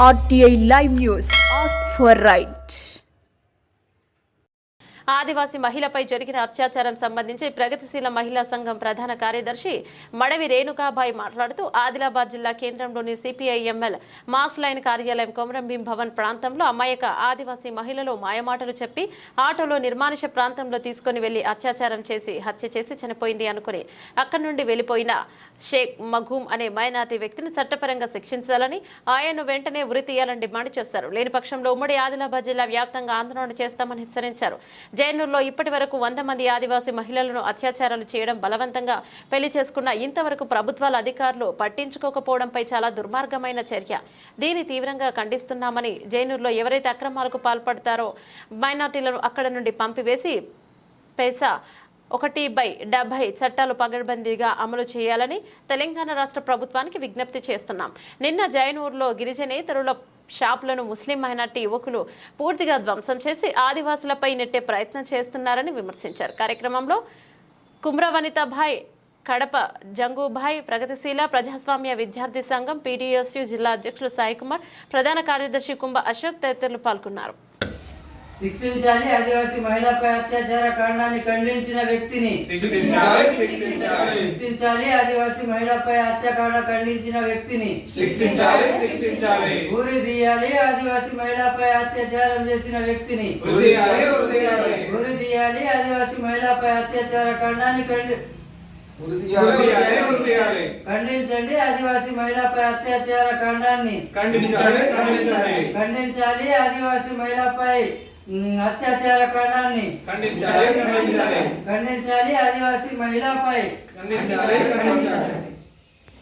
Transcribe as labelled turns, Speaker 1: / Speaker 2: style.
Speaker 1: RTI Live News. Ask for right.
Speaker 2: ఆదివాసీ మహిళపై జరిగిన అత్యాచారం సంబంధించి ప్రగతిశీల మహిళా సంఘం ప్రధాన కార్యదర్శి మడవి రేణుకాబాయి మాట్లాడుతూ ఆదిలాబాద్ జిల్లా కేంద్రంలోని సిపిఐఎంఎల్ మాస్ లైన్ కార్యాలయం కొమరంభీం భవన్ ప్రాంతంలో అమాయక ఆదివాసీ మహిళలు మాయమాటలు చెప్పి ఆటోలో నిర్మానుష ప్రాంతంలో తీసుకుని వెళ్లి అత్యాచారం చేసి హత్య చేసి చనిపోయింది అనుకుని అక్కడి నుండి వెళ్లిపోయిన షేక్ మఘూమ్ అనే మైనార్టీ వ్యక్తిని చట్టపరంగా శిక్షించాలని ఆయన్ను వెంటనే ఉరి తీయాలని డిమాండ్ చేశారు. లేని పక్షంలో ఉమ్మడి ఆదిలాబాద్ జిల్లా వ్యాప్తంగా ఆందోళన చేస్తామని హెచ్చరించారు. జైనూరులో ఇప్పటి వరకు 100 మంది ఆదివాసీ మహిళలను అత్యాచారాలు చేయడం, బలవంతంగా పెళ్లి చేసుకున్న ఇంతవరకు ప్రభుత్వాల అధికారులు పట్టించుకోకపోవడంపై చాలా దుర్మార్గమైన చర్య. దీన్ని తీవ్రంగా ఖండిస్తున్నామని, జైనూరులో ఎవరైతే అక్రమాలకు పాల్పడతారో మైనార్టీలను అక్కడ నుండి పంపివేసి పైసా 1/70 చట్టాలు పగడ్బందీగా అమలు చేయాలని తెలంగాణ రాష్ట్ర ప్రభుత్వానికి విజ్ఞప్తి చేస్తున్నాం. నిన్న జైనూరులో గిరిజనేతరుల షాపులను ముస్లిం మైనార్టీ యువకులు పూర్తిగా ధ్వంసం చేసి ఆదివాసులపై నెట్టే ప్రయత్నం చేస్తున్నారని విమర్శించారు. కార్యక్రమంలో కుమ్రవనితాభాయ్, కడప జంగూభాయ్, ప్రగతిశీల ప్రజాస్వామ్య విద్యార్థి సంఘం PDSU జిల్లా అధ్యక్షులు సాయి కుమార్, ప్రధాన కార్యదర్శి కుంభ అశోక్ తదితరులు పాల్గొన్నారు.
Speaker 3: శిక్షించాలి. ఆదివాసీ మహిళపై అత్యాచార కాండాన్ని ఖండించిన వ్యక్తిని శిక్షించాలి. ఆదివాసీ మహిళపై హత్యాకాండ ఖండించిన వ్యక్తిని ఊరి తీయాలి. ఆదివాసీ మహిళపై అత్యాచారం చేసిన వ్యక్తిని ఊరి తీయాలి. ఆదివాసీ మహిళపై అత్యాచార కాండాన్ని ఖండించండి. ఆదివాసీ మహిళపై అత్యాచార కాండాన్ని ఖండించాలి. ఆదివాసీ మహిళపై అత్యాచార కాండాన్ని ఖండించాలి. ఆదివాసీ మహిళపై